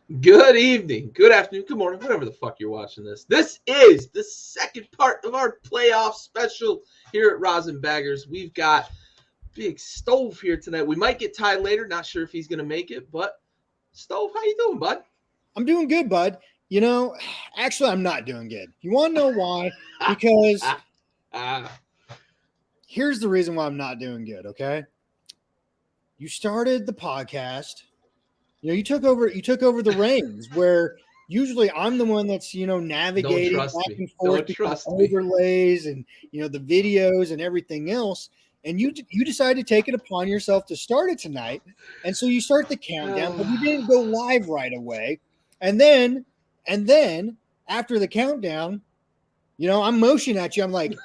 Good evening, good afternoon, good morning, whatever the fuck you're watching this. This is the second part of our playoff special here at Rosinbaggers. We've got Big Stove here tonight. We might get Ty later, not sure if he's going to make it, but Stove, how you doing, bud? I'm doing good, bud. Actually, I'm not doing good. You want to know why? Because here's the reason why I'm not doing good, okay? You started the podcast. You took over the reins where usually I'm the one that's, navigating back and forth between overlays and, the videos and everything else. And you decided to take it upon yourself to start it tonight. And so you start the countdown, but you didn't go live right away. And then after the countdown, I'm motioning at you. I'm like,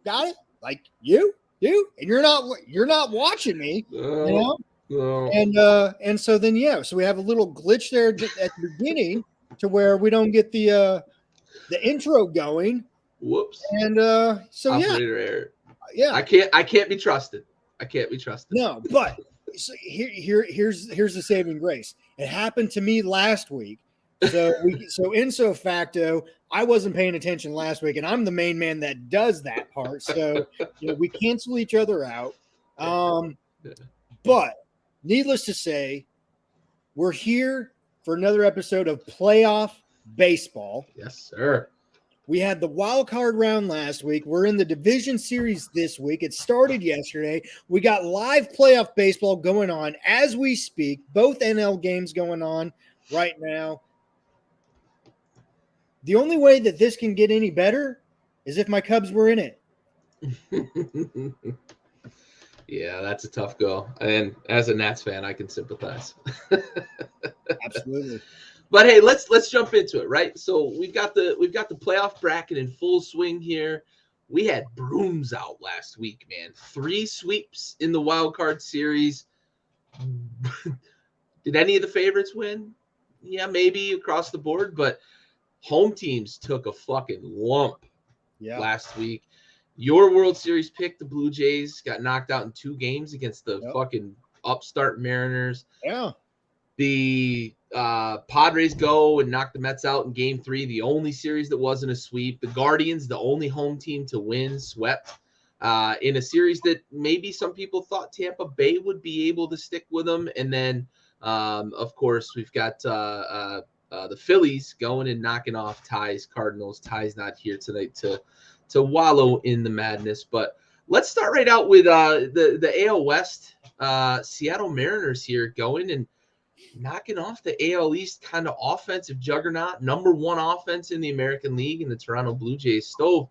got it? Like you, and you're not watching me, No. And so then so we have a little glitch there at the beginning to where we don't get the intro going. Whoops. And Operator error. Yeah. I can't be trusted. No, but so here's the saving grace. It happened to me last week. So ipso facto, I wasn't paying attention last week, and I'm the main man that does that part. So we cancel each other out. But needless to say, we're here for another episode of Playoff Baseball. Yes, sir. We had the wild card round last week. We're in the division series this week. It started yesterday. We got live playoff baseball going on as we speak. Both NL games going on right now. The only way that this can get any better is if my Cubs were in it. Yeah, that's a tough go. And as a Nats fan, I can sympathize. Absolutely. But hey, let's jump into it, right? So we've got the playoff bracket in full swing here. We had brooms out last week, man. 3 sweeps in the wild card series. Did any of the favorites win? Yeah, maybe across the board, but home teams took a fucking lump last week. Your World Series pick, the Blue Jays, got knocked out in 2 games against the fucking upstart Mariners. Yeah. The Padres go and knock the Mets out in Game 3, the only series that wasn't a sweep. The Guardians, the only home team to win, swept in a series that maybe some people thought Tampa Bay would be able to stick with them. And then, of course, we've got the Phillies going and knocking off Ty's Cardinals. Ty's not here tonight to wallow in the madness. But let's start right out with the AL West. Seattle Mariners here going and knocking off the AL East kind of offensive juggernaut, number 1 offense in the American League, and the Toronto Blue Jays. Stove,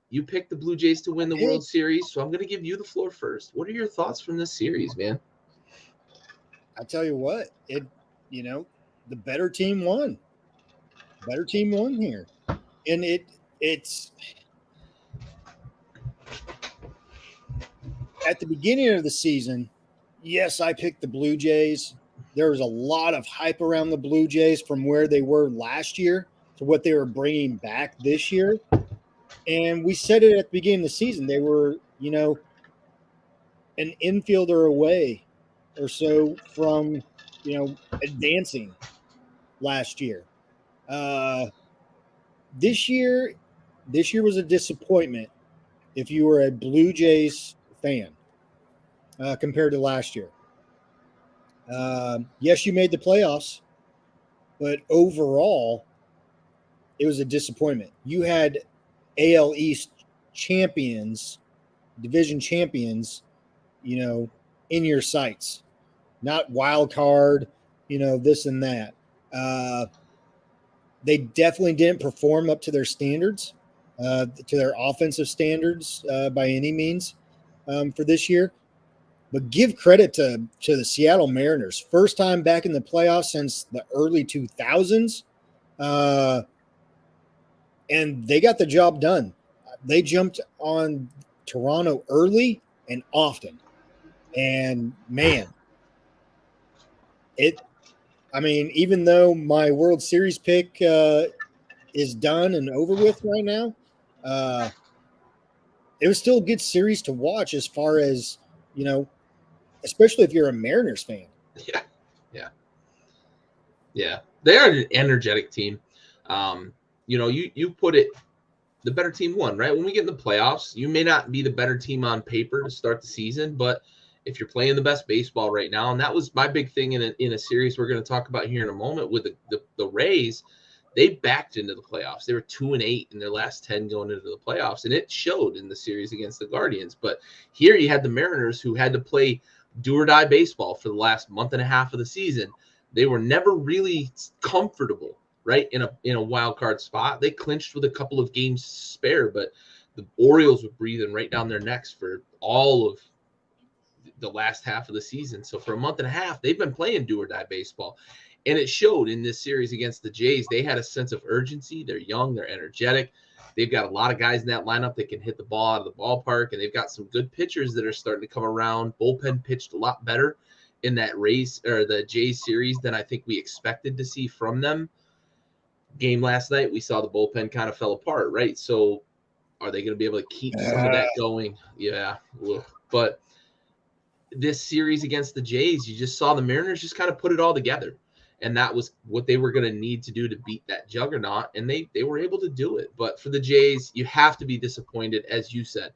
you picked the Blue Jays to win the World Series, so I'm going to give you the floor first. What are your thoughts from this series, man? I tell you what, the better team won. Better team won here. And it's at the beginning of the season, yes, I picked the Blue Jays. There was a lot of hype around the Blue Jays from where they were last year to what they were bringing back this year. And we said it at the beginning of the season. They were, an infielder away or so from, advancing last year. This year was a disappointment if you were a Blue Jays fan compared to last year. Yes, you made the playoffs, but overall, it was a disappointment. You had AL East champions, division champions, in your sights, not wild card, this and that. They definitely didn't perform up to their standards, to their offensive standards by any means for this year. But give credit to the Seattle Mariners. First time back in the playoffs since the early 2000s. And they got the job done. They jumped on Toronto early and often. And, man, even though my World Series pick is done and over with right now, it was still a good series to watch as far as, especially if you're a Mariners fan. Yeah. Yeah, they are an energetic team. You put it, the better team won, right? When we get in the playoffs, you may not be the better team on paper to start the season, but if you're playing the best baseball right now, and that was my big thing in a series we're going to talk about here in a moment with the Rays, they backed into the playoffs. They were 2-8 in their last 10 going into the playoffs, and it showed in the series against the Guardians. But here you had the Mariners, who had to play do or die baseball for the last month and a half of the season. They were never really comfortable, right, in a wild card spot. They clinched with a couple of games spare, but the Orioles were breathing right down their necks for all of the last half of the season. So for a month and a half, they've been playing do or die baseball. And it showed in this series against the Jays. They had a sense of urgency. They're young. They're energetic. They've got a lot of guys in that lineup that can hit the ball out of the ballpark, and they've got some good pitchers that are starting to come around. Bullpen pitched a lot better in that Rays or the Jays series than I think we expected to see from them. Game last night, we saw the bullpen kind of fell apart, right? So are they going to be able to keep some of that going? Yeah. But this series against the Jays, you just saw the Mariners just kind of put it all together. And that was what they were going to need to do to beat that juggernaut. And they were able to do it. But for the Jays, you have to be disappointed, as you said.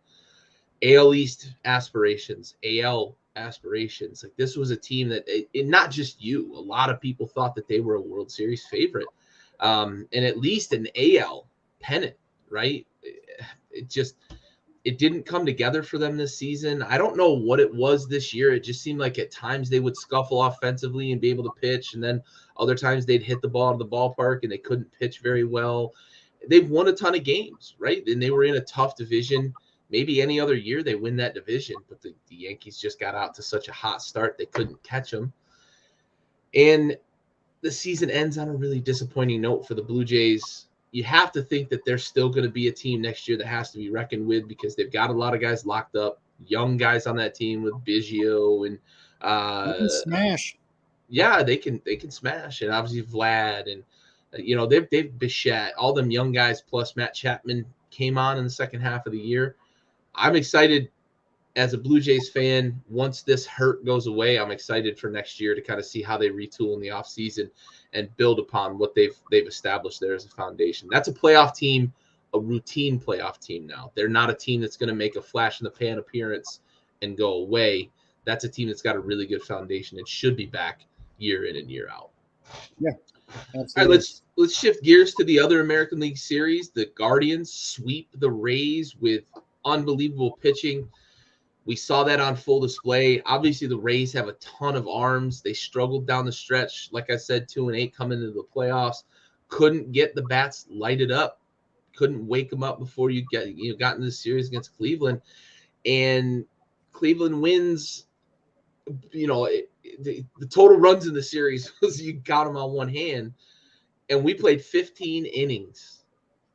AL East aspirations, AL aspirations. Like, this was a team that, not just you, a lot of people thought that they were a World Series favorite. And at least an AL pennant, right? It didn't come together for them this season. I don't know what it was this year. It just seemed like at times they would scuffle offensively and be able to pitch, and then other times they'd hit the ball out of the ballpark and they couldn't pitch very well. They've won a ton of games, right? And they were in a tough division. Maybe any other year they win that division, but the Yankees just got out to such a hot start they couldn't catch them. And the season ends on a really disappointing note for the Blue Jays. You have to think that they're still going to be a team next year that has to be reckoned with, because they've got a lot of guys locked up, young guys on that team with Biggio and they can smash. Yeah, they can smash, and obviously Vlad and they've Bichette, all them young guys plus Matt Chapman came on in the second half of the year. I'm excited as a Blue Jays fan. Once this hurt goes away, I'm excited for next year to kind of see how they retool in the offseason and build upon what they've established there as a foundation. That's a playoff team, a routine playoff team now. They're not a team that's going to make a flash in the pan appearance and go away. That's a team that's got a really good foundation and should be back year in and year out. Yeah, absolutely. All right, let's shift gears to the other American League series. The Guardians sweep the Rays with unbelievable pitching. We saw that on full display. Obviously, the Rays have a ton of arms. They struggled down the stretch. Like I said, 2-8 coming into the playoffs. Couldn't get the bats lighted up. Couldn't wake them up before you got into the series against Cleveland. And Cleveland wins. The total runs in the series was you got them on one hand. And we played 15 innings.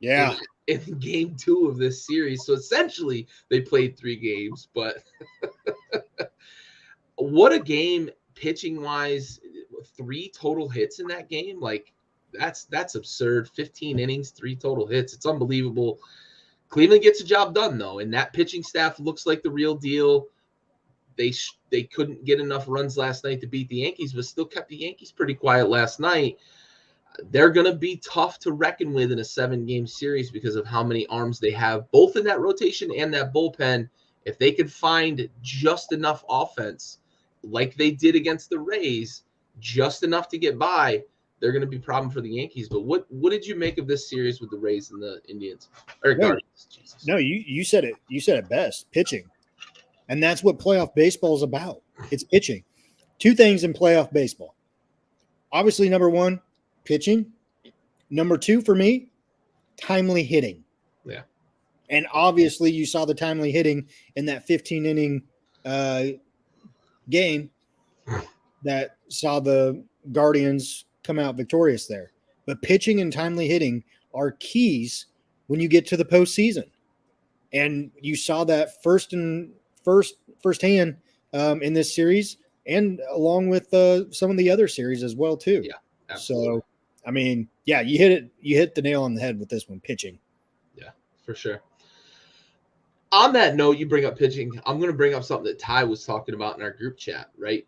Yeah. In game 2 of this series. So essentially they played 3 games, but what a game pitching wise. 3 total hits in that game. Like, that's absurd. 15 innings, 3 total hits. It's unbelievable. Cleveland gets the job done though. And that pitching staff looks like the real deal. They couldn't get enough runs last night to beat the Yankees, but still kept the Yankees pretty quiet last night. They're going to be tough to reckon with in a 7-game series because of how many arms they have, both in that rotation and that bullpen. If they could find just enough offense, like they did against the Rays, just enough to get by, they're going to be a problem for the Yankees. But what did you make of this series with the Rays and the Indians? Or Guardians? Jesus. No, you said it. You said it best. Pitching. And that's what playoff baseball is about. It's pitching. 2 things in playoff baseball. Obviously, number 1, pitching. Number 2 for me, timely hitting. Yeah. And obviously you saw the timely hitting in that 15-inning game that saw the Guardians come out victorious there. But pitching and timely hitting are keys when you get to the postseason. And you saw that firsthand in this series, and along with some of the other series as well too. Yeah, absolutely. So, I mean, yeah, you hit the nail on the head with this one, pitching. Yeah, for sure. On that note, you bring up pitching. I'm going to bring up something that Ty was talking about in our group chat, right?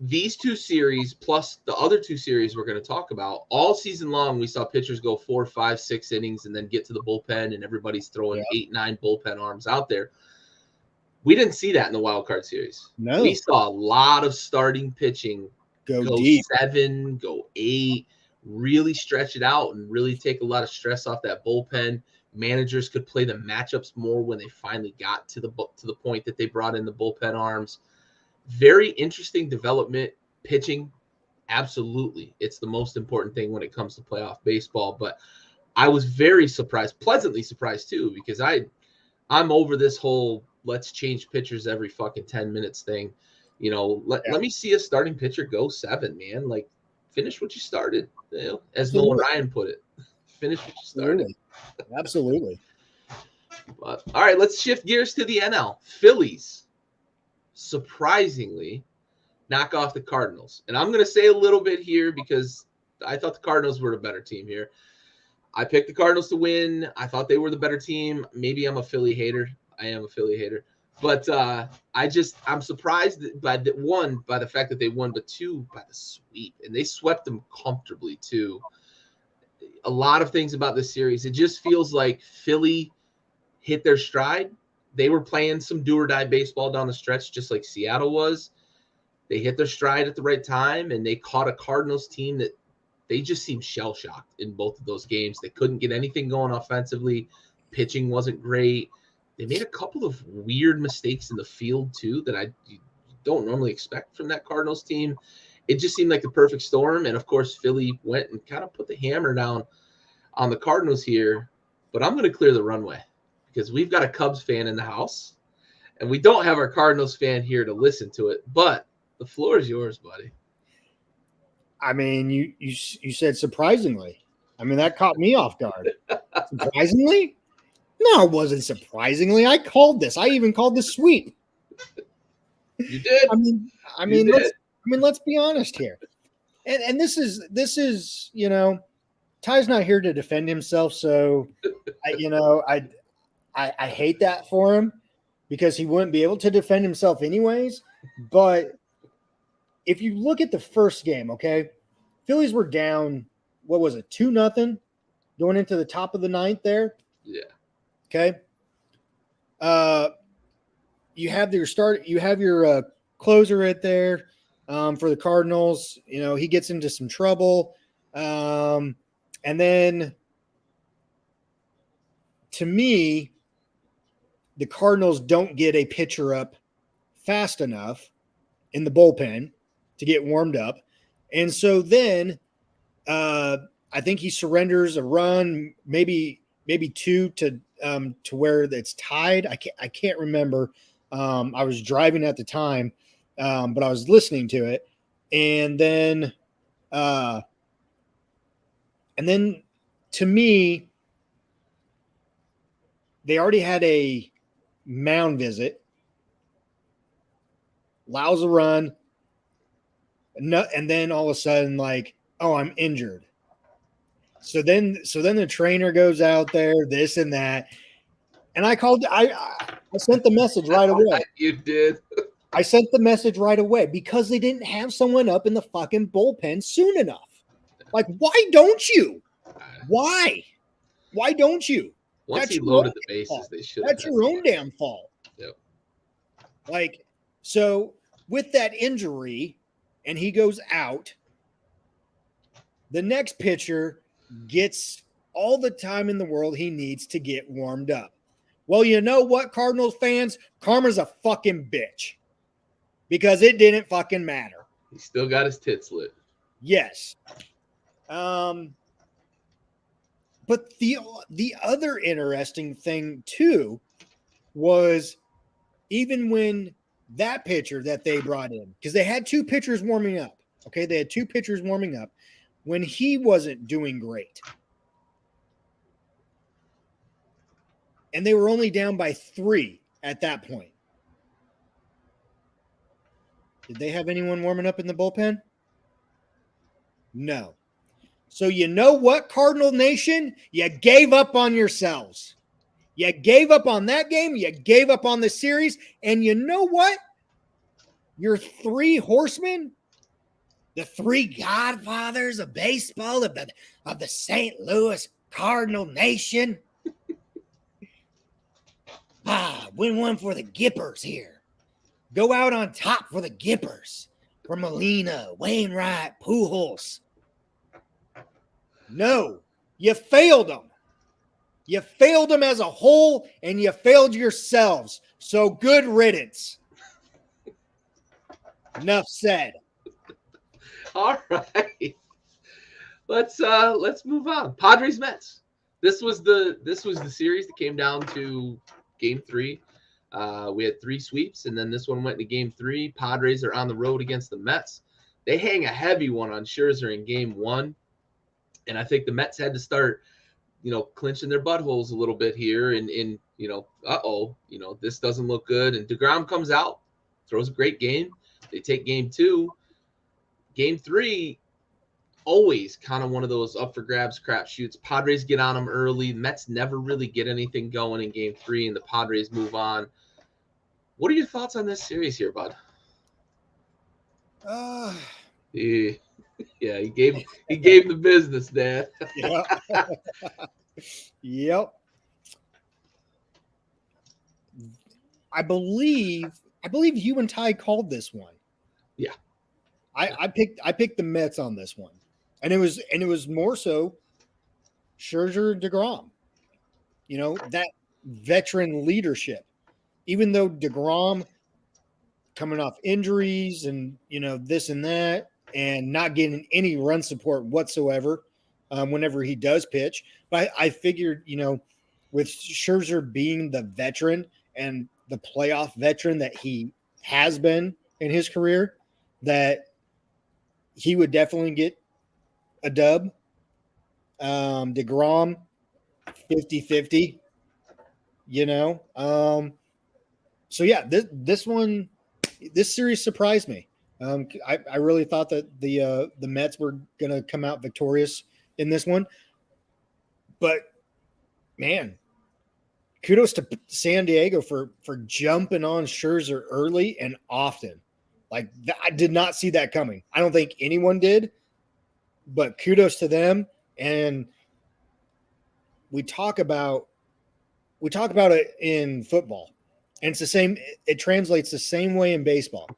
these two series plus the other two series we're going to talk about, all season long, we saw pitchers go 4, 5, 6 innings and then get to the bullpen, and everybody's throwing 8, 9 bullpen arms out there. We didn't see that in the wild card series. No. We saw a lot of starting pitching go deep. 7, go 8, really stretch it out and really take a lot of stress off that bullpen. Managers could play the matchups more when they finally got to the point that they brought in the bullpen arms. Very interesting development. Pitching, absolutely. It's the most important thing when it comes to playoff baseball. But I was very surprised, pleasantly surprised too, because I'm over this whole let's change pitchers every fucking 10 minutes thing. You know, let me see a starting pitcher go 7, man. Like, finish what you started. You know, as Nolan Ryan put it. Finish what you started. Absolutely. But, all right, let's shift gears to the NL. Phillies, surprisingly, knock off the Cardinals. And I'm going to say a little bit here because I thought the Cardinals were the better team here. I picked the Cardinals to win. I thought they were the better team. Maybe I'm a Philly hater. I am a Philly hater. But I'm surprised by the fact that they won, but 2, by the sweep. And they swept them comfortably, too. A lot of things about this series. It just feels like Philly hit their stride. They were playing some do-or-die baseball down the stretch, just like Seattle was. They hit their stride at the right time, and they caught a Cardinals team that they just seemed shell-shocked in both of those games. They couldn't get anything going offensively. Pitching wasn't great. They made a couple of weird mistakes in the field, too, that I don't normally expect from that Cardinals team. It just seemed like the perfect storm. And, of course, Philly went and kind of put the hammer down on the Cardinals here. But I'm going to clear the runway because we've got a Cubs fan in the house, and we don't have our Cardinals fan here to listen to it. But the floor is yours, buddy. I mean, you said surprisingly. I mean, that caught me off guard. Surprisingly? No, it wasn't surprisingly. I called this. I even called the sweep. You did. I mean, let's be honest here. And this is, you know, Ty's not here to defend himself, so I hate that for him because he wouldn't be able to defend himself anyways. But if you look at the first game, okay, Phillies were down, what was it, 2-0 going into the top of the 9th there? Yeah. Okay. You have your closer right there for the Cardinals. You know, he gets into some trouble. And then to me, the Cardinals don't get a pitcher up fast enough in the bullpen to get warmed up. And so then I think he surrenders a run, maybe 2 to where it's tied. I can't remember. I was driving at the time, but I was listening to it. And then to me, they already had a mound visit, allows a run, and then all of a sudden, like, oh, I'm injured. So then the trainer goes out there, this and that, and I sent the message right away. You did. I sent the message right away because they didn't have someone up in the fucking bullpen soon enough. Like, why don't you? Why don't you? Once he loaded the bases, they should. That's your own damn fault. Yep. Like, so with that injury, and he goes out, the next pitcher gets all the time in the world he needs to get warmed up. Well, you know what, Cardinals fans? Karma's a fucking bitch because it didn't fucking matter. He still got his tits lit. Yes. But the other interesting thing, too, was even when that pitcher that they brought in, because they had 2 pitchers warming up. Okay, they had 2 pitchers warming up when he wasn't doing great. And they were only down by 3 at that point. Did they have anyone warming up in the bullpen? No. So you know what, Cardinal Nation? You gave up on yourselves. You gave up on that game. You gave up on the series. And you know what? Your 3 horsemen the three godfathers of baseball of the St. Louis Cardinal Nation. Win one for the Gippers here. Go out on top for the Gippers. For Molina, Wainwright, Pujols. No, you failed them. You failed them as a whole, and you failed yourselves. So good riddance. Enough said. All right. Let's move on. Padres Mets. This was the series that came down to game 3. We had 3 sweeps, and then this one went to game 3. Padres are on the road against the Mets. They hang a heavy one on Scherzer in game 1, and I think the Mets had to start, clinching their buttholes a little bit here, and this doesn't look good. And DeGrom comes out, throws a great game. They take game 2. Game 3, always kind of one of those up for grabs crapshoots. Padres get on them early. Mets never really get anything going in game 3, and the Padres move on. What are your thoughts on this series here, bud? Yeah, he gave the business, Dad. Yep. I believe you and Ty called this one. Yeah. I picked the Mets on this one. And it was more so Scherzer, DeGrom. That veteran leadership. Even though DeGrom coming off injuries and this and that, and not getting any run support whatsoever whenever he does pitch. But I figured, with Scherzer being the veteran and the playoff veteran that he has been in his career, that he would definitely get a dub. DeGrom, 50-50, So yeah, this series surprised me. I really thought that the Mets were going to come out victorious in this one. But, man, kudos to San Diego for jumping on Scherzer early and often. Like, I did not see that coming. I don't think anyone did. But kudos to them. And we talk about it in football. And it's the same. It translates the same way in baseball.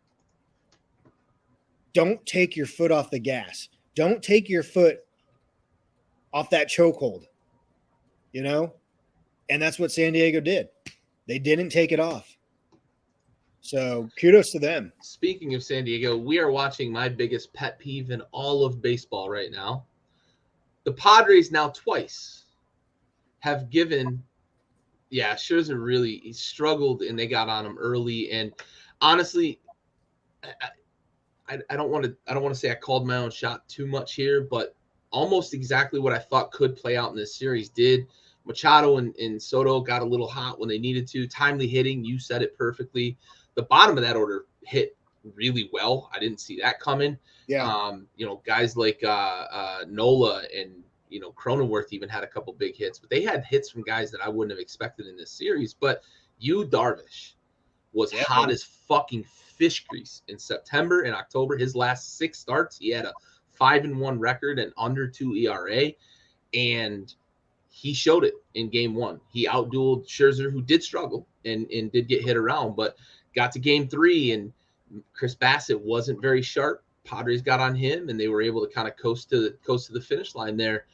Don't take your foot off the gas. Don't take your foot off that chokehold. And that's what San Diego did. They didn't take it off. So kudos to them. Speaking of San Diego, we are watching my biggest pet peeve in all of baseball right now. The Padres now twice have given Scherzer really struggled, and they got on him early. And honestly, I don't want to say I called my own shot too much here, but almost exactly what I thought could play out in this series did. Machado and Soto got a little hot when they needed to. Timely hitting, you said it perfectly. The bottom of that order hit really well. I didn't see that coming. Yeah. Guys like Nola and Cronenworth even had a couple big hits, but they had hits from guys that I wouldn't have expected in this series. But Darvish was hot as fucking fish grease in September and October. His last 6 starts, he had a 5-1 record and under 2 ERA, and he showed it in game 1. He outdueled Scherzer, who did struggle and did get hit around, but got to game 3, and Chris Bassett wasn't very sharp. Padres got on him, and they were able to kind of coast to the finish line there.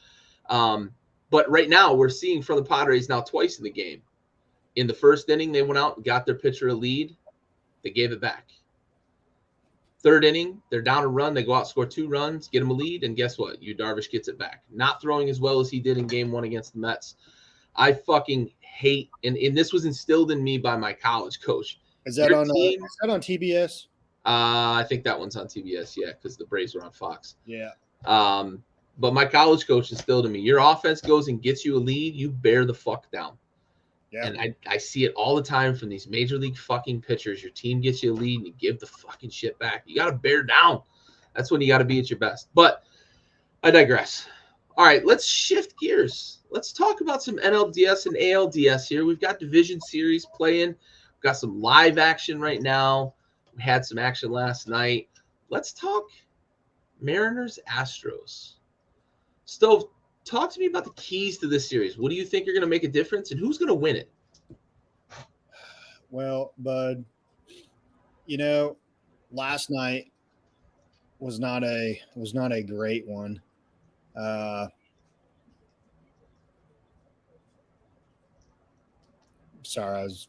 But right now, we're seeing from the Padres now twice in the game. In the first inning, they went out and got their pitcher a lead. They gave it back. Third inning, they're down a run. They go out, score 2 runs, get them a lead, and guess what? Darvish gets it back. Not throwing as well as he did in game 1 against the Mets. I fucking hate, and this was instilled in me by my college coach. Is that on TBS? I think that one's on TBS, yeah, because the Braves were on Fox. Yeah. But my college coach instilled in me, your offense goes and gets you a lead, you bear the fuck down. Yeah. And I see it all the time from these major league fucking pitchers. Your team gets you a lead and you give the fucking shit back. You got to bear down. That's when you got to be at your best. But I digress. All right, let's shift gears. Let's talk about some NLDS and ALDS here. We've got division series playing. We've got some live action right now. We had some action last night. Let's talk Mariners, Astros. Stove, talk to me about the keys to this series. What do you think are going to make a difference, and who's going to win it? Well, Bud, last night was not a great one. Sorry, I was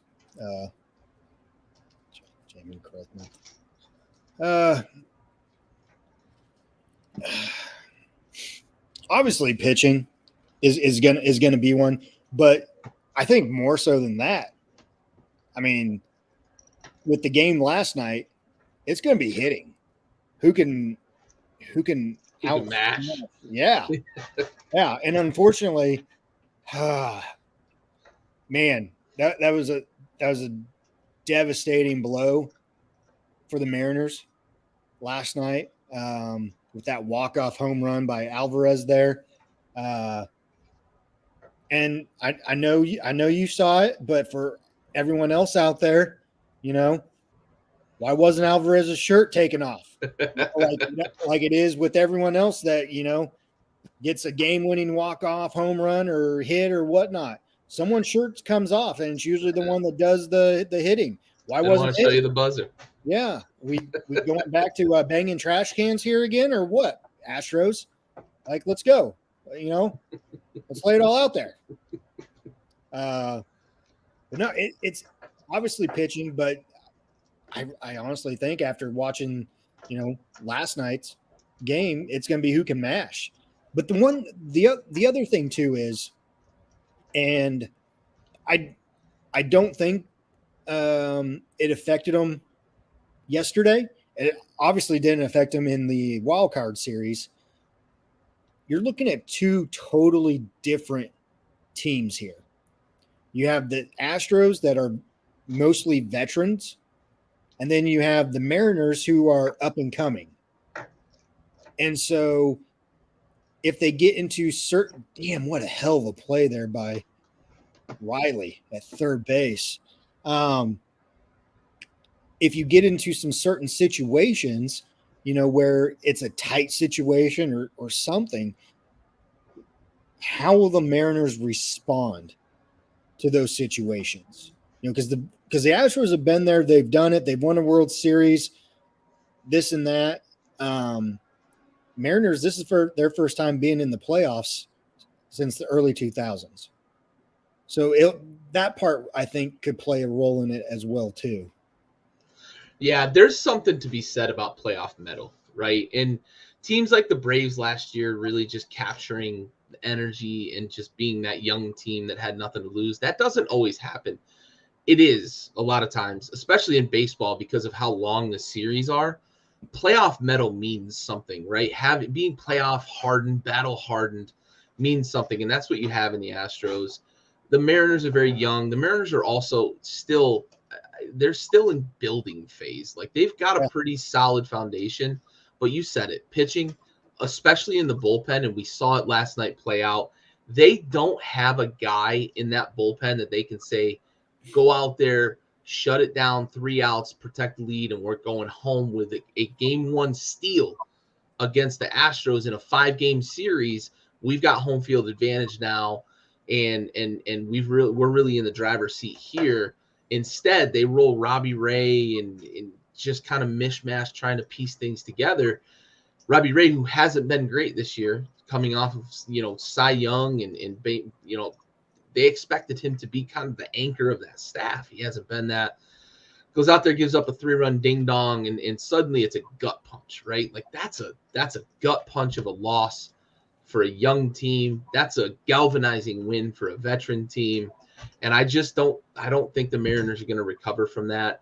Jamie, correct me. Obviously, pitching is gonna be one, but I think more so than that. I mean, with the game last night, it's gonna be hitting. Who can mash? Yeah, yeah, and unfortunately, man, that was a devastating blow for the Mariners last night with that walk-off home run by Alvarez there. And I know you saw it, but for everyone else out there, why wasn't Alvarez's shirt taken off? like it is with everyone else that, gets a game-winning walk-off home run or hit or whatnot. Someone's shirt comes off, and it's usually the one that does the hitting. Why wasn't I want to show you the buzzer? Yeah, we going back to banging trash cans here again, or what? Astros, let's go. Let's lay it all out there. But no, it's obviously pitching, but I honestly think after watching, last night's game, it's going to be who can mash. But the other thing too is, and I don't think it affected them yesterday. It obviously didn't affect them in the Wildcard series. You're looking at two totally different teams here. You have the Astros that are mostly veterans, and then you have the Mariners who are up and coming. And so if they get into certain – damn, what a hell of a play there by Riley at third base. If you get into some certain situations, where it's a tight situation or something, how will the Mariners respond to those situations? Because the Astros have been there, they've done it, they've won a World Series, this and that. Mariners, this is for their first time being in the playoffs since the early 2000s. So that part, I think, could play a role in it as well, too. Yeah, there's something to be said about playoff metal, right? And teams like the Braves last year really just capturing the energy and just being that young team that had nothing to lose. That doesn't always happen. It is a lot of times, especially in baseball, because of how long the series are. Playoff metal means something, right? Being playoff hardened, battle hardened means something, and that's what you have in the Astros. The Mariners are very young. The Mariners are also still in building phase. They've got a pretty solid foundation, but you said it, pitching, especially in the bullpen, and we saw it last night play out. They don't have a guy in that bullpen that they can say, go out there, shut it down, 3 outs, protect the lead, and we're going home with a game 1 steal against the Astros in a 5-game series. We've got home field advantage now, and we're really in the driver's seat here. Instead, they roll Robbie Ray and just kind of mishmash trying to piece things together. Robbie Ray, who hasn't been great this year, coming off of Cy Young and they expected him to be kind of the anchor of that staff. He hasn't been that. Goes out there, gives up a 3-run ding dong, and suddenly it's a gut punch, right? That's a gut punch of a loss for a young team. That's a galvanizing win for a veteran team. And I don't think the Mariners are going to recover from that.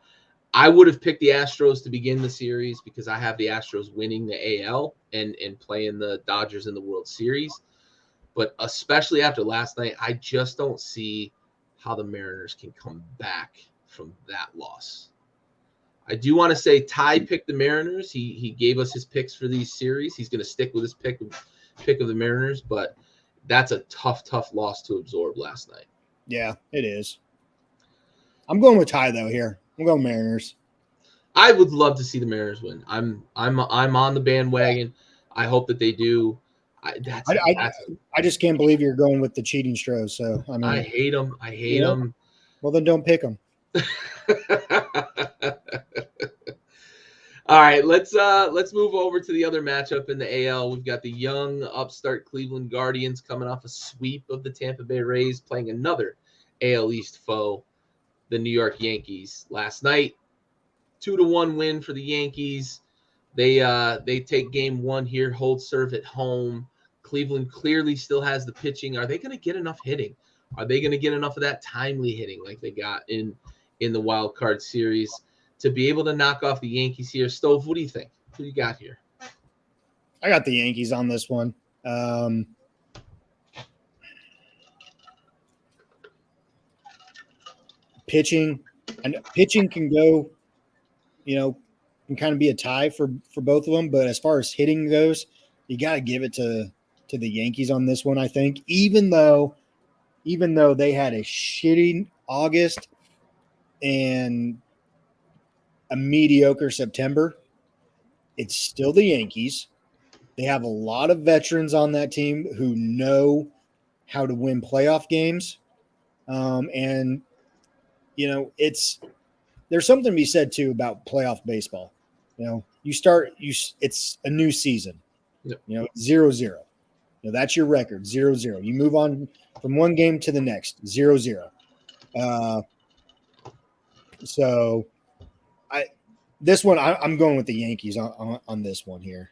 I would have picked the Astros to begin the series because I have the Astros winning the AL and playing the Dodgers in the World Series. But especially after last night, I just don't see how the Mariners can come back from that loss. I do want to say Ty picked the Mariners. He gave us his picks for these series. He's going to stick with his pick of the Mariners, but that's a tough loss to absorb last night. Yeah, it is. I'm going with Ty though here. I'm going Mariners. I would love to see the Mariners win. I'm on the bandwagon. I hope that they do. I just can't believe you're going with the cheating Stros. So I mean, I hate them. I hate them. Well, then don't pick them. All right, let's move over to the other matchup in the AL. We've got the young upstart Cleveland Guardians coming off a sweep of the Tampa Bay Rays, playing another AL East foe, the New York Yankees. Last night, 2-1 win for the Yankees. They take game 1 here, hold serve at home. Cleveland clearly still has the pitching. Are they going to get enough hitting? Are they going to get enough of that timely hitting like they got in the wild card series to be able to knock off the Yankees here? Stove, what do you think? Who you got here? I got the Yankees on this one. Pitching can go, can kind of be a tie for both of them. But as far as hitting goes, you got to give it to the Yankees on this one, I think, even though they had a shitty August and a mediocre September, it's still the Yankees. They have a lot of veterans on that team who know how to win playoff games. And there's something to be said too about playoff baseball. It's a new season. Yep. 0-0. That's your record, 0-0. You move on from one game to the next, 0-0. So I'm going with the Yankees on this one here.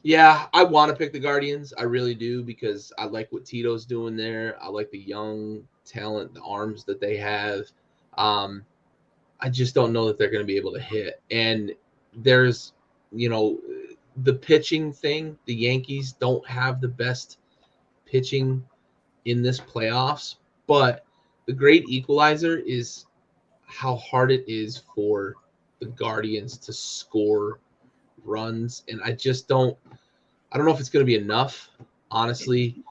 Yeah, I want to pick the Guardians. I really do, because I like what Tito's doing there. I like the young talent, the arms that they have. I just don't know that they're going to be able to hit. And there's, the pitching thing. The Yankees don't have the best pitching in this playoffs, but the great equalizer is how hard it is for the Guardians to score runs. And I don't know if it's going to be enough, honestly.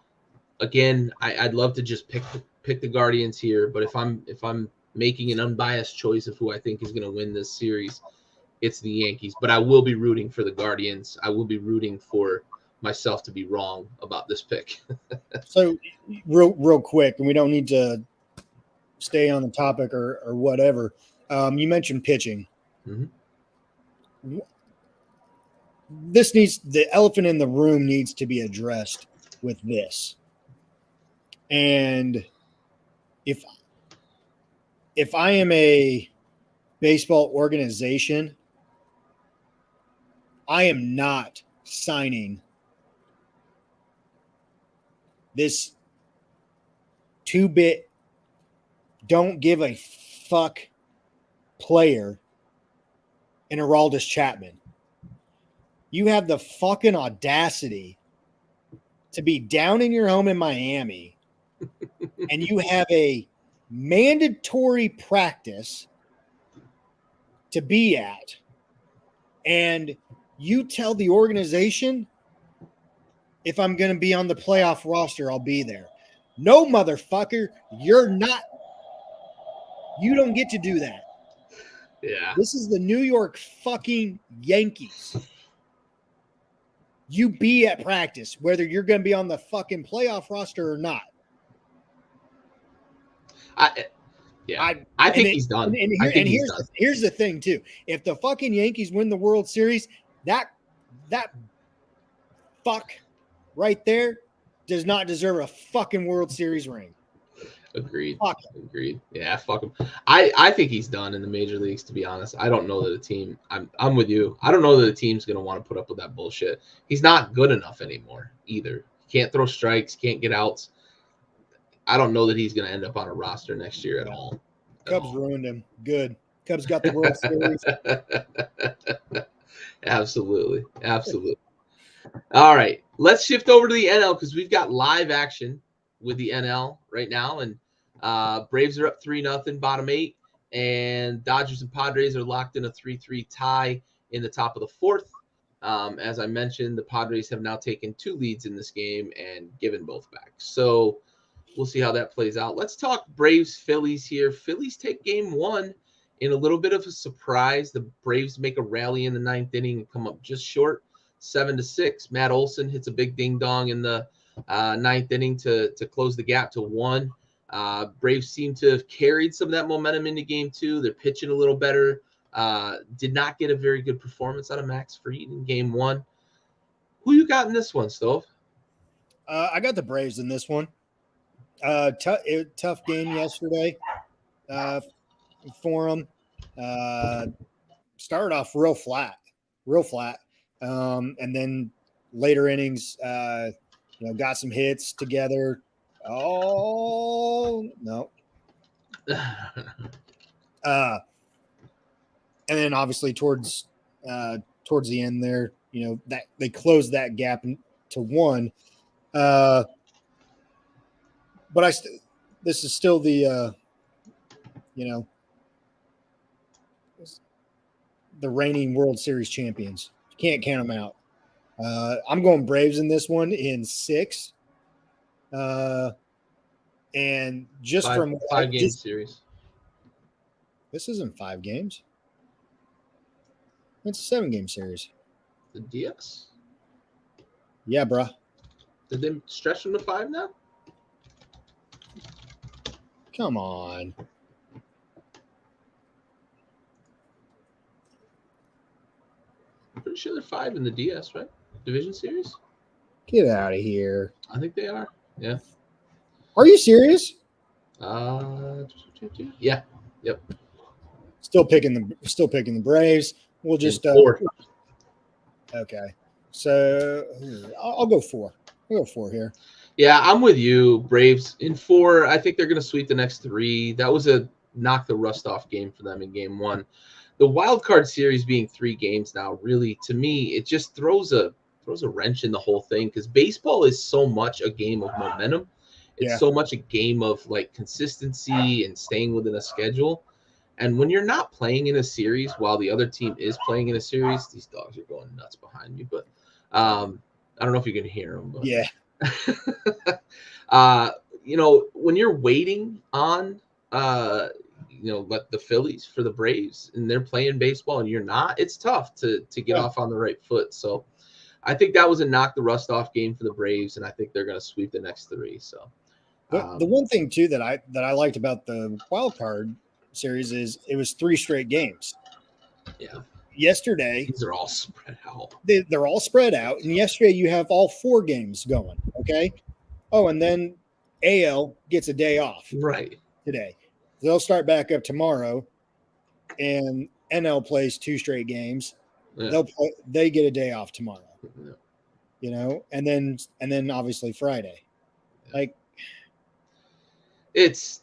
Again, I'd love to just pick the Guardians here, but if I'm making an unbiased choice of who I think is going to win this series, it's the Yankees. But I will be rooting for the Guardians. I will be rooting for myself to be wrong about this pick. So real quick, and we don't need to stay on the topic or whatever. You mentioned pitching. Mm-hmm. The elephant in the room needs to be addressed with this. And if I am a baseball organization, I am not signing this 2-bit don't give a fuck player in Aroldis Chapman. You have the fucking audacity to be down in your home in Miami and you have a mandatory practice to be at, and you tell the organization, if I'm going to be on the playoff roster, I'll be there. No, motherfucker, you're not. You don't get to do that. Yeah. This is the New York fucking Yankees. You be at practice, whether you're going to be on the fucking playoff roster or not. I think he's done. Here's the thing too. If the fucking Yankees win the World Series, that fuck right there does not deserve a fucking World Series ring. Agreed. Agreed. Yeah, fuck him. I think he's done in the major leagues, to be honest. I don't know that a team I'm with you. I don't know that a team's gonna want to put up with that bullshit. He's not good enough anymore either. Can't throw strikes, can't get outs. I don't know that he's gonna end up on a roster next year at all. Cubs ruined him. Good. Cubs got the World Series. Absolutely. All right. Let's shift over to the NL because we've got live action with the NL right now. And Braves are up 3-0, bottom 8. And Dodgers and Padres are locked in a 3-3 tie in the top of the 4th. As I mentioned, the Padres have now taken 2 leads in this game and given both back. So we'll see how that plays out. Let's talk Braves-Phillies here. Phillies take game 1 in a little bit of a surprise. The Braves make a rally in the 9th inning and come up just short 7-6. Matt Olson hits a big ding dong in the ninth inning to close the gap to 1. Braves seem to have carried some of that momentum into game 2. They're pitching a little better. Did not get a very good performance out of Max Fried in game 1. Who you got in this one, Stove? I got the Braves in this one. Tough game yesterday for them. Started off real flat. And then later innings, got some hits together. Oh, no. And then obviously towards the end there, that they closed that gap to 1. But this is still the the reigning World Series champions. You can't count them out. I'm going Braves in this one in 6. And just from 5-game series. This isn't 5 games. It's a 7-game series. The DS? Yeah, bruh. Did they stretch them to 5 now? Come on. I'm pretty sure they're 5 in the DS, right? Division series? Get out of here. I think they are. Yeah. Are you serious? Yeah. Yep. Still picking the Braves. We'll just 4. Okay. So I'll go 4. I'll go 4 here. Yeah, I'm with you, Braves. In 4, I think they're going to sweep the next 3. That was a knock the rust off game for them in game 1. The Wildcard series being 3 games now, really, to me, it just throws a wrench in the whole thing because baseball is so much a game of momentum. It's so much a game of like consistency and staying within a schedule. And when you're not playing in a series while the other team is playing in a series, these dogs are going nuts behind me. But I don't know if you can hear them. But. Yeah. When you're waiting on, like the Phillies for the Braves and they're playing baseball and you're not, it's tough to get off on the right foot. So I think that was a knock the rust off game for the Braves, and I think they're going to sweep the next 3. So the one thing too that I liked about the wild card series is it was 3 straight games. Yeah. Yesterday, these are all spread out. They're all spread out, and yesterday you have all 4 games going. Okay. Oh, and then AL gets a day off. Right. Today, they'll start back up tomorrow, and NL plays 2 straight games. Yeah. They get a day off tomorrow. Yeah. And then obviously Friday. Yeah. Like it's.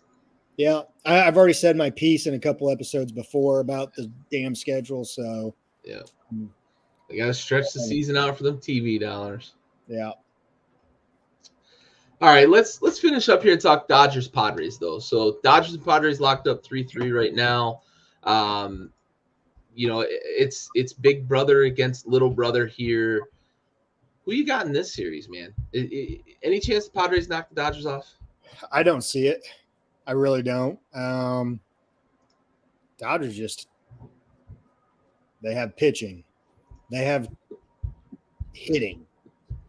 Yeah, I've already said my piece in a couple episodes before about the damn schedule. So yeah, they got to stretch the season out for them TV dollars. Yeah. All right, let's finish up here and talk Dodgers Padres though. So Dodgers and Padres locked up 3-3 right now. It's big brother against little brother here. Who you got in this series, man? Any chance the Padres knock the Dodgers off? I don't see it. I really don't. Dodgers they have pitching. They have hitting.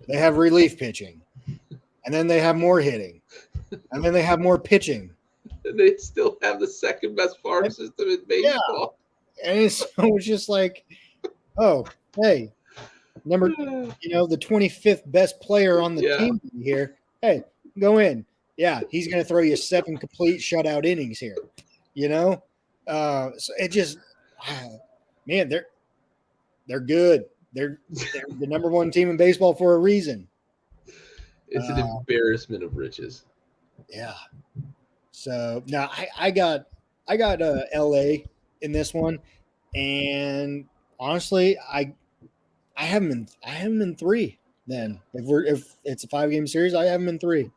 They have relief pitching. And then they have more hitting. And then they have more pitching. And they still have the second best farm system in baseball. Yeah. And it's just like, oh, hey, the 25th best player on the team here. Hey, go in. Yeah, he's going to throw you 7 complete shutout innings here, So it just, man, they're good. They're the number 1 team in baseball for a reason. It's an embarrassment of riches. Yeah. So now I got LA in this one, and honestly, I have them in 3. Then if it's a 5-game series, I have them in 3.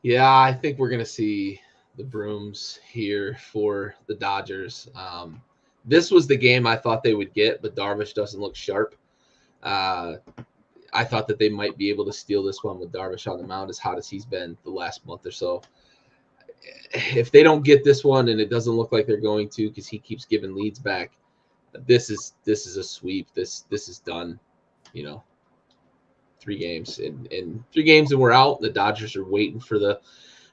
Yeah, I think we're going to see the brooms here for the Dodgers. This was the game I thought they would get, but Darvish doesn't look sharp. I thought that they might be able to steal this one with Darvish on the mound as hot as he's been the last month or so. If they don't get this one, and it doesn't look like they're going to because he keeps giving leads back, this is a sweep. This is done, 3 games. In 3 games and we're out. The Dodgers are waiting for the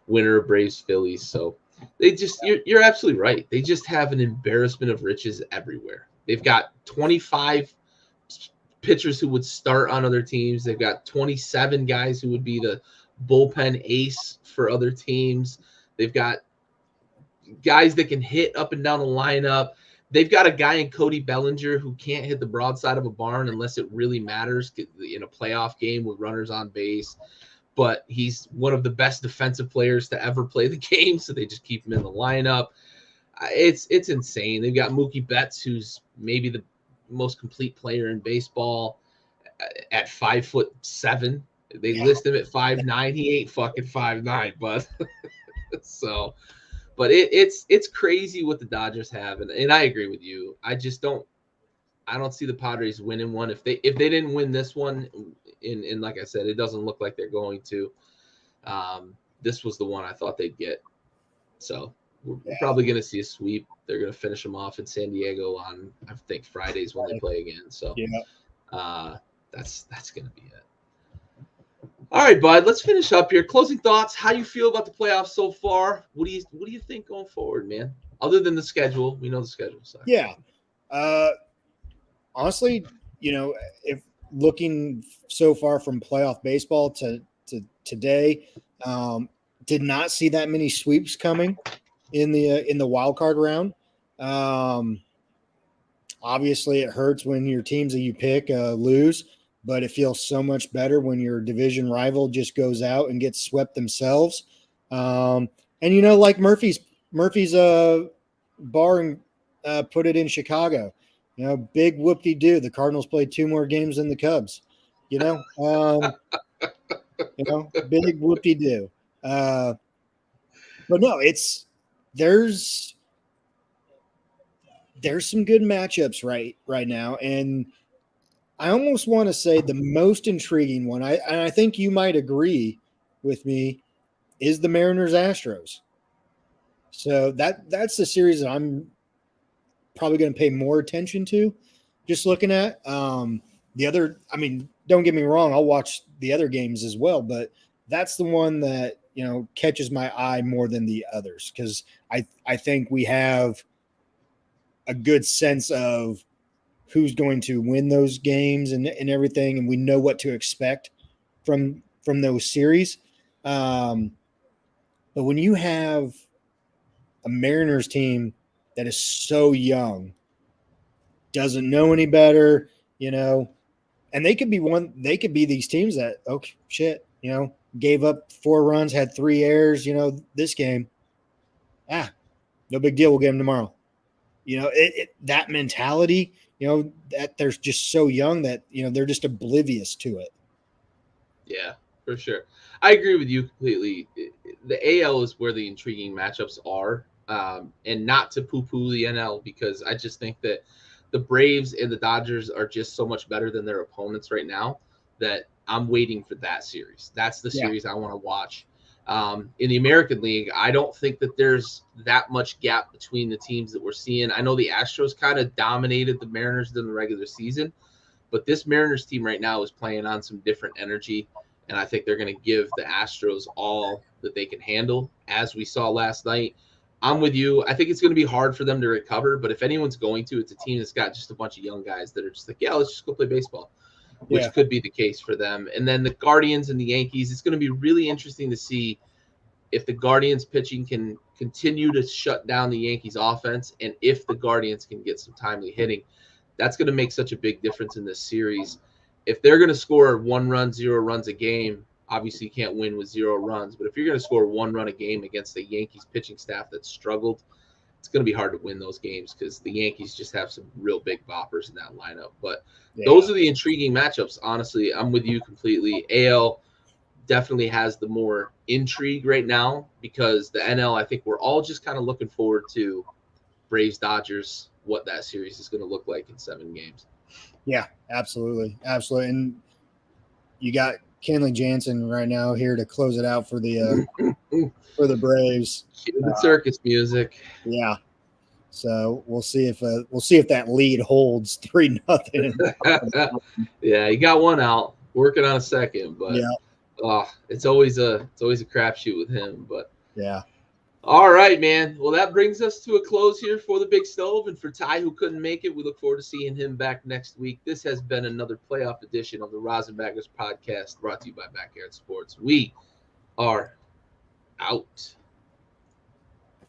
winner of Braves Phillies. So they just you're absolutely right. They just have an embarrassment of riches everywhere. They've got 25 pitchers who would start on other teams. They've got 27 guys who would be the bullpen ace for other teams. They've got guys that can hit up and down the lineup. They've got a guy in Cody Bellinger who can't hit the broadside of a barn unless it really matters in a playoff game with runners on base. But he's one of the best defensive players to ever play the game, so they just keep him in the lineup. It's insane. They've got Mookie Betts, who's maybe the most complete player in baseball at 5'7". They list him at 5'9". He ain't fucking 5'9", bud. So, but it's crazy what the Dodgers have, and I agree with you. I don't see the Padres winning one. If they didn't win this one, and like I said, it doesn't look like they're going to. This was the one I thought they'd get. So we're probably going to see a sweep. They're going to finish them off in San Diego on, I think, Fridays when they play again. So that's going to be it. All right, bud. Let's finish up here. Closing thoughts. How you feel about the playoffs so far? What do you think going forward, man? Other than the schedule, we know the schedule. So. Yeah. Honestly, if looking so far from playoff baseball to today, did not see that many sweeps coming in the wild card round. Obviously, it hurts when your teams that you pick lose, but it feels so much better when your division rival just goes out and gets swept themselves. And like Murphy's bar and put it in Chicago. Big whoop-de-doo. The Cardinals played 2 more games than the Cubs. Big whoop-de-doo. But no, there's some good matchups right now, and I almost want to say the most intriguing one, I think you might agree with me, is the Mariners-Astros. So that's the series that I'm probably going to pay more attention to, just looking at the other. I mean, don't get me wrong, I'll watch the other games as well, but that's the one that catches my eye more than the others, because I think we have a good sense of who's going to win those games and everything, and we know what to expect from those series. But when you have a Mariners team that is so young, doesn't know any better, and they could be these teams that, gave up 4 runs, had 3 errors, this game, no big deal. We'll get them tomorrow. That mentality, that they're just so young that, they're just oblivious to it. Yeah, for sure. I agree with you completely. The AL is where the intriguing matchups are. And not to poo-poo the NL, because I just think that the Braves and the Dodgers are just so much better than their opponents right now that I'm waiting for that series. That's the series I want to watch. In the American League, I don't think that there's that much gap between the teams that we're seeing. I know the Astros kind of dominated the Mariners in the regular season, but this Mariners team right now is playing on some different energy, and I think they're going to give the Astros all that they can handle, as we saw last night. I'm with you. I think it's going to be hard for them to recover, but if anyone's going to, it's a team that's got just a bunch of young guys that are just like, let's just go play baseball, which could be the case for them. And then the Guardians and the Yankees, it's going to be really interesting to see if the Guardians pitching can continue to shut down the Yankees offense, and if the Guardians can get some timely hitting. That's going to make such a big difference in this series. If they're going to score 1 run, 0 runs a game, obviously you can't win with 0 runs, but if you're going to score 1 run a game against the Yankees pitching staff that's struggled, it's going to be hard to win those games, because the Yankees just have some real big boppers in that lineup. But those are the intriguing matchups. Honestly, I'm with you completely. AL definitely has the more intrigue right now, because the NL, I think we're all just kind of looking forward to Braves Dodgers, what that series is going to look like in 7 games. Yeah, absolutely. And you got Kenley Jansen right now here to close it out for the Braves. Cue the circus music. Yeah. So we'll see if that lead holds 3-0. Yeah, he got one out. working on a second, but yeah, it's always a crapshoot with him. But yeah. All right, man. Well, that brings us to a close here for the Big Stove. And for Ty, who couldn't make it, we look forward to seeing him back next week. This has been another playoff edition of the Rosinbaggers podcast, brought to you by Backyard Sports. We are out.